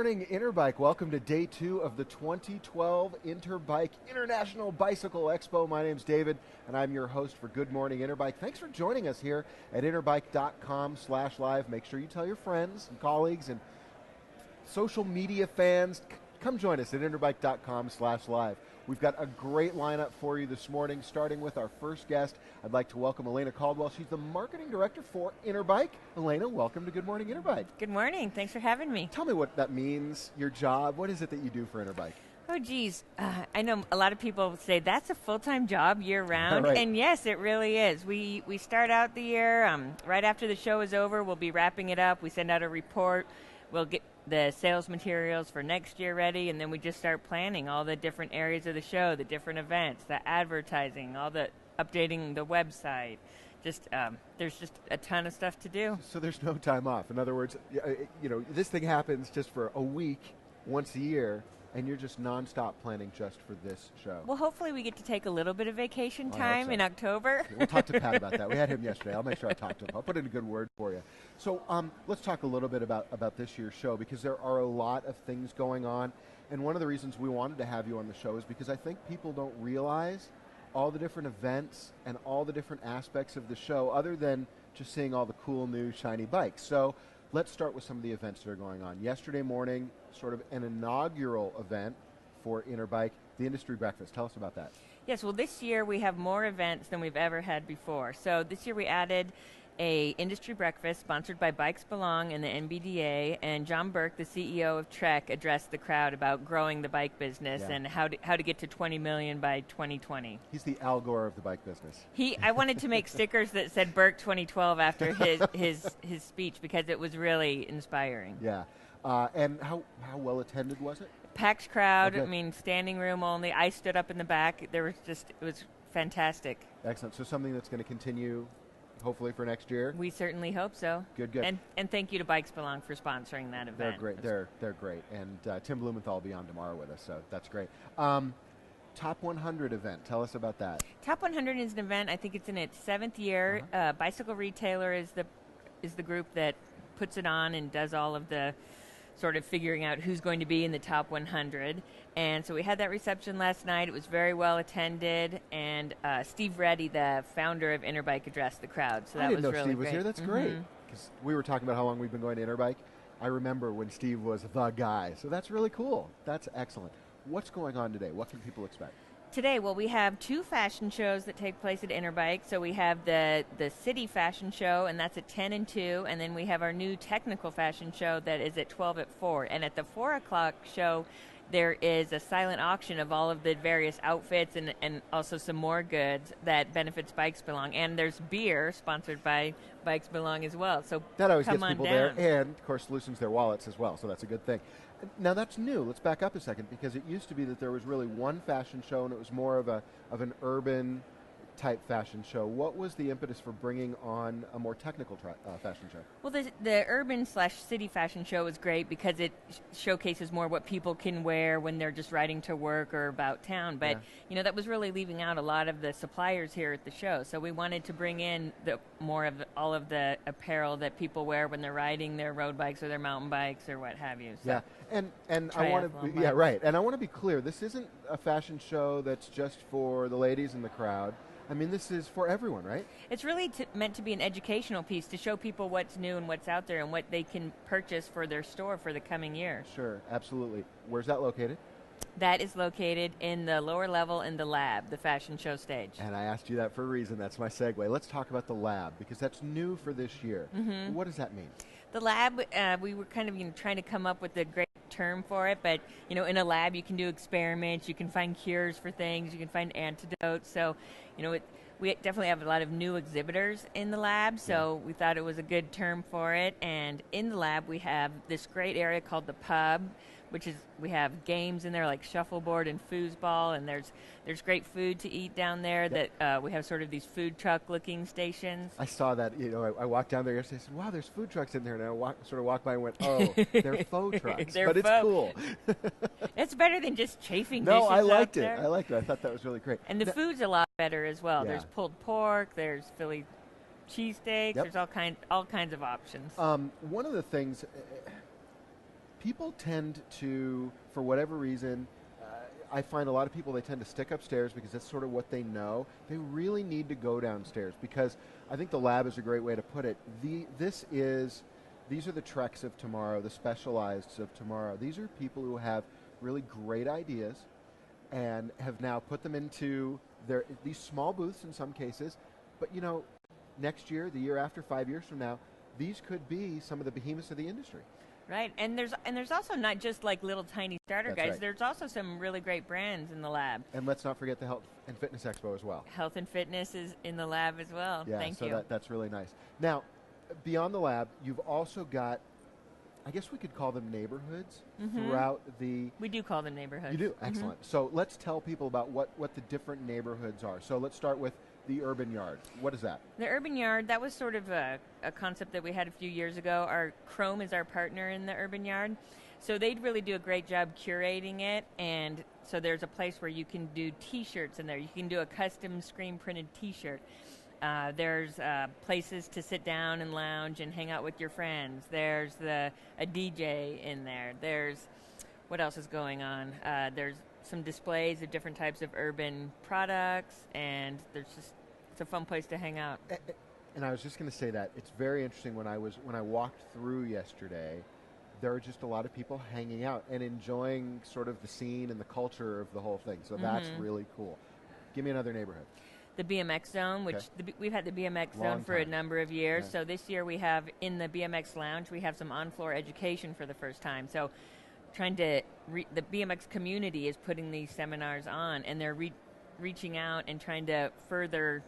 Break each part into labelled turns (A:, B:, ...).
A: morning, Interbike. Welcome to day 2 of the 2012 Interbike International Bicycle Expo. My name's David, and I'm your host for Good Morning Interbike. Thanks for joining us here at interbike.com/live. Make sure you tell your friends and colleagues and social media fans, come join us at interbike.com/live. We've got a great lineup for you this morning, starting with our first guest. I'd like to welcome Elayna Caldwell. She's the marketing director for Interbike. Elayna, welcome to Good Morning Interbike.
B: Good morning. Thanks for having me.
A: Tell me what that means, your job. What is it that you do for Interbike?
B: Oh, geez. I know a lot of people say that's a full-time job year-round,
A: Right.
B: and yes, it really is. We start out the year, right after the show is over, we'll be wrapping it up. We send out a report. We'll get the sales materials for next year ready, and then we just start planning all the different areas of the show, the different events, the advertising, all the updating the website. There's just a ton of stuff to do.
A: So there's no time off. In other words, this thing happens just for a week, once a year, and you're just nonstop planning just for this show.
B: Well, hopefully we get to take a little bit of vacation
A: I hope
B: time
A: so.
B: in October.
A: We'll talk to Pat about that. We had him yesterday. I'll make sure I talk to him. I'll put in a good word for you. So let's talk a little bit about this year's show, because there are a lot of things going on. And one of the reasons we wanted to have you on the show is because I think people don't realize all the different events and all the different aspects of the show, other than just seeing all the cool new shiny bikes. So let's start with some of the events that are going on. Yesterday morning, sort of an inaugural event for Interbike, the Industry Breakfast. Tell us about that.
B: Yes, well, this year we have more events than we've ever had before. So this year we added a industry breakfast sponsored by Bikes Belong and the NBDA, and John Burke, the CEO of Trek, addressed the crowd about growing the bike business and how to get to 20 million by 2020.
A: He's the Al Gore of the bike business.
B: I wanted to make stickers that said Burke 2012 after his speech, because it was really inspiring.
A: Yeah. And how well attended was it?
B: Packed crowd.
A: Okay.
B: I mean, standing room only. I stood up in the back. It was fantastic.
A: Excellent. So something that's going to continue, hopefully, for next year.
B: We certainly hope so.
A: Good.
B: And thank you to Bikes Belong for sponsoring that event.
A: They're great. They're great. And Tim Blumenthal will be on tomorrow with us, so that's great. Top 100 event. Tell us about that.
B: Top 100 is an event. I think it's in its 7th year. Bicycle Retailer is the group that puts it on and does all of the sort of figuring out who's going to be in the top 100. And so we had that reception last night. It was very well attended, and Steve Reddy, the founder of Interbike, addressed the crowd. So that
A: I didn't
B: was
A: know
B: really
A: Steve was
B: great.
A: here. That's great. Because we were talking about how long we've been going to Interbike. I remember when Steve was the guy. So that's really cool. That's excellent. What's going on today? What can people expect?
B: Today, well, we have 2 fashion shows that take place at Interbike. So we have the City Fashion Show, and that's at 10 and 2. And then we have our new Technical Fashion Show that is at 12 at 4. And at the 4 o'clock show, there is a silent auction of all of the various outfits and also some more goods that benefits Bikes Belong. And there's beer sponsored by Bikes Belong as well. So
A: that always
B: come
A: gets people
B: on
A: there,
B: down.
A: and of course loosens their wallets as well. So that's a good thing. Now that's new. Let's back up a second, because it used to be that there was really one fashion show, and it was more of an urban type fashion show. What was the impetus for bringing on a more technical fashion show?
B: Well, the urban/city fashion show is great because it showcases more what people can wear when they're just riding to work or about town. But that was really leaving out a lot of the suppliers here at the show. So we wanted to bring in more of all of the apparel that people wear when they're riding their road bikes or their mountain bikes or what have you. So
A: and I want to right. And I want to be clear. This isn't a fashion show that's just for the ladies in the crowd. I mean, this is for everyone, right?
B: It's really meant to be an educational piece to show people what's new and what's out there and what they can purchase for their store for the coming year.
A: Sure, absolutely. Where's that located?
B: That is located in the lower level in the lab, the fashion show stage.
A: And I asked you that for a reason. That's my segue. Let's talk about the lab, because that's new for this year. What does that mean?
B: The lab, we were kind of trying to come up with a great term for it, but in a lab you can do experiments, you can find cures for things, you can find antidotes. So, we definitely have a lot of new exhibitors in the lab, so we thought it was a good term for it. And in the lab we have this great area called the pub, which is, we have games in there like shuffleboard and foosball, and there's great food to eat down there. That we have sort of these food truck looking stations.
A: I saw that. I walked down there yesterday and said, wow, there's food trucks in there. And I walked by and went, oh, they're faux trucks.
B: They're
A: but it's
B: faux.
A: cool.
B: It's better than just chafing
A: No,
B: dishes
A: I liked
B: out
A: it.
B: there.
A: I liked it. I thought that was really great.
B: And the food's a lot better as well.
A: Yeah.
B: There's pulled pork, there's Philly cheesesteaks, there's all kinds of options.
A: One of the things, people tend to, for whatever reason, I find a lot of people, they tend to stick upstairs because that's sort of what they know. They really need to go downstairs because I think the lab is a great way to put it. These are the Treks of tomorrow, the specializeds of tomorrow. These are people who have really great ideas and have now put them into these small booths in some cases. But next year, the year after, 5 years from now, these could be some of the behemoths of the industry.
B: Right, and there's also not just like little tiny starter guys.
A: Right.
B: There's also some really great brands in the lab.
A: And let's not forget the Health and Fitness Expo as well.
B: Health and Fitness is in the lab as well.
A: Yeah,
B: Thank you.
A: That's really nice. Now, beyond the lab, you've also got, I guess we could call them neighborhoods throughout the...
B: We do call them neighborhoods.
A: You do? Excellent. So let's tell people about what the different neighborhoods are. So let's start with the Urban Yard. What is that?
B: The Urban Yard, that was sort of a concept that we had a few years ago. Our Chrome is our partner in the Urban Yard. So they'd really do a great job curating it. And so there's a place where you can do T-shirts in there. You can do a custom screen-printed T-shirt. There's places to sit down and lounge and hang out with your friends. There's a DJ in there. There's, what else is going on? There's some displays of different types of urban products, and it's a fun place to hang out.
A: And I was just going to say that it's very interesting. When I walked through yesterday, there are just a lot of people hanging out and enjoying sort of the scene and the culture of the whole thing. So that's really cool. Give me another neighborhood.
B: The BMX Zone, which we've had the BMX Zone for a number of years. Yeah. So this year we have, in the BMX Lounge, we have some on-floor education for the first time. So trying to, the BMX community is putting these seminars on, and they're reaching out and trying to further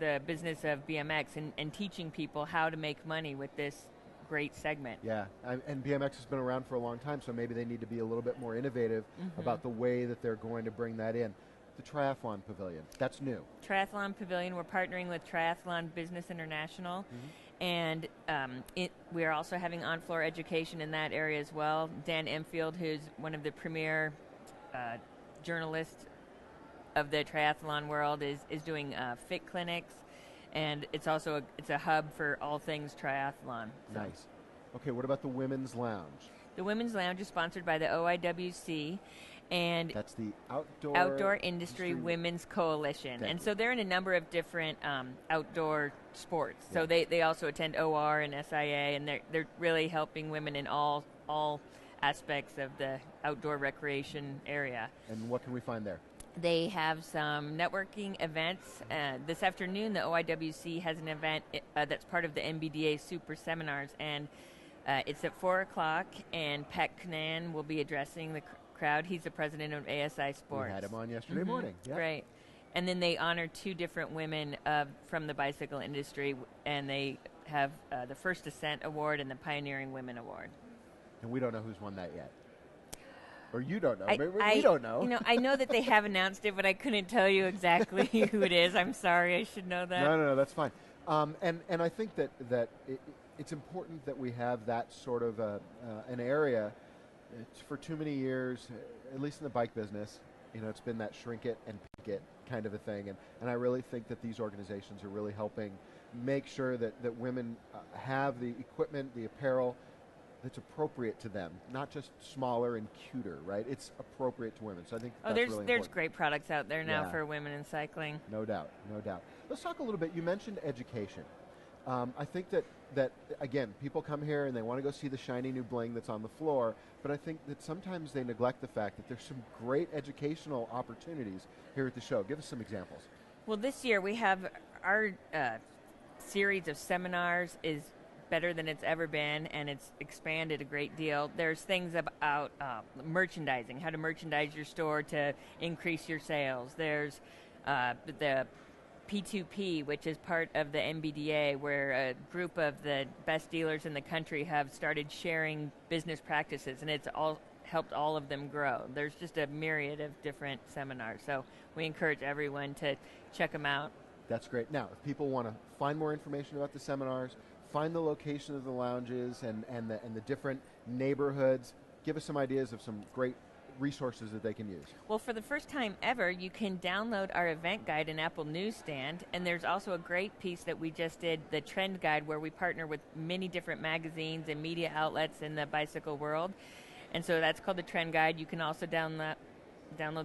B: the business of BMX and teaching people how to make money with this great segment.
A: Yeah, and BMX has been around for a long time, so maybe they need to be a little bit more innovative about the way that they're going to bring that in. The Triathlon Pavilion, that's new.
B: Triathlon Pavilion, we're partnering with Triathlon Business International, and we are also having on-floor education in that area as well. Dan Emfield, who's one of the premier journalists of the triathlon world, is doing fit clinics, and it's also a hub for all things triathlon. So.
A: Nice. Okay, what about the Women's Lounge?
B: The Women's Lounge is sponsored by the OIWC, and
A: that's the
B: Outdoor Industry Women's Coalition. And so they're in a number of different outdoor sports. Yeah. So they also attend OR and SIA, and they're really helping women in all aspects of the outdoor recreation area.
A: And what can we find there?
B: They have some networking events. This afternoon, the OIWC has an event that's part of the MBDA Super Seminars, and it's at 4 o'clock, and Pat Knan will be addressing the crowd. He's the president of ASI Sports.
A: We had him on yesterday morning. Yep.
B: Right. And then they honor 2 different women from the bicycle industry, and they have the First Ascent Award and the Pioneering Women Award.
A: And we don't know who's won that yet. Or you don't know. We don't know.
B: I know that they have announced it, but I couldn't tell you exactly who it is. I'm sorry. I should know that.
A: No, that's fine. And I think that it's important that we have that sort of an area. For too many years, at least in the bike business, it's been that shrink it and pick it kind of a thing. And I really think that these organizations are really helping make sure that women have the equipment, the apparel that's appropriate to them, not just smaller and cuter, right? It's appropriate to women. So I think that's really important.
B: There's great products out there now for women in cycling.
A: No doubt. Let's talk a little bit. You mentioned education. I think that again, people come here and they want to go see the shiny new bling that's on the floor, but I think that sometimes they neglect the fact that there's some great educational opportunities here at the show. Give us some examples.
B: Well, this year we have our series of seminars is better than it's ever been, and it's expanded a great deal. There's things about merchandising, how to merchandise your store to increase your sales. There's the P2P, which is part of the MBDA, where a group of the best dealers in the country have started sharing business practices, and it's all helped all of them grow. There's just a myriad of different seminars, so we encourage everyone to check them out.
A: That's great. Now, if people want to find more information about the seminars, find the location of the lounges and the different neighborhoods, give us some ideas of some great resources that they can use.
B: Well, for the first time ever, you can download our event guide in Apple Newsstand, and there's also a great piece that we just did, the Trend Guide, where we partner with many different magazines and media outlets in the bicycle world. And so that's called the Trend Guide. You can also download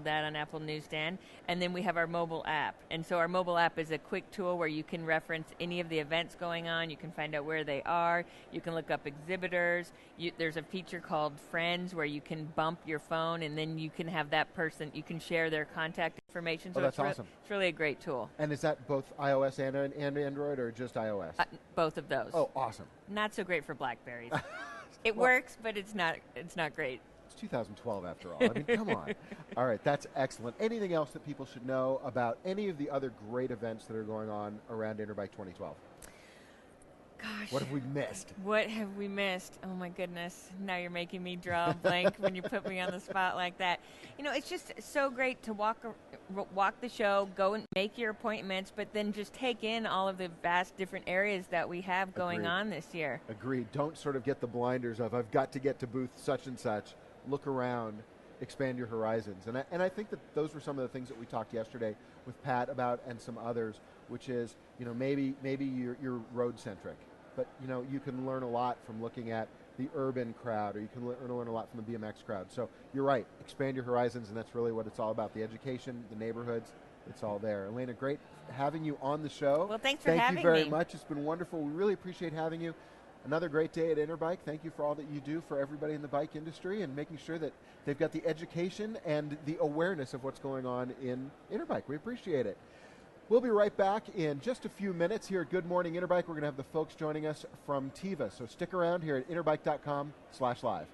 B: that on Apple Newsstand. And then we have our mobile app. And so our mobile app is a quick tool where you can reference any of the events going on. You can find out where they are. You can look up exhibitors. There's a feature called Friends where you can bump your phone and then you can have that person, you can share their contact information. So
A: that's awesome.
B: It's really a great tool.
A: And is that both iOS and Android or just iOS?
B: Both of those.
A: Oh, awesome.
B: Not so great for BlackBerries. It works, but it's not great.
A: It's 2012 after all. I mean, come on. All right, that's excellent. Anything else that people should know about any of the other great events that are going on around Interbike 2012?
B: Gosh.
A: What have we missed?
B: What have we missed? Oh, my goodness. Now you're making me draw a blank when you put me on the spot like that. You know, it's just so great to walk the show, go and make your appointments, but then just take in all of the vast different areas that we have going on this year.
A: Agreed. Don't sort of get the blinders of, I've got to get to booth such and such. Look around, expand your horizons. And I think that those were some of the things that we talked yesterday with Pat about and some others, which is, you know, maybe you're road-centric, but, you know, you can learn a lot from looking at the urban crowd, or you can learn a lot from the BMX crowd. So you're right, expand your horizons, and that's really what it's all about. The education, the neighborhoods, it's all there. Elayna, great having you on the show.
B: Well, thanks for having me.
A: Thank you very much. It's been wonderful. We really appreciate having you. Another great day at Interbike. Thank you for all that you do for everybody in the bike industry and making sure that they've got the education and the awareness of what's going on in Interbike. We appreciate it. We'll be right back in just a few minutes here at Good Morning Interbike. We're going to have the folks joining us from Tiva, so stick around here at interbike.com/live.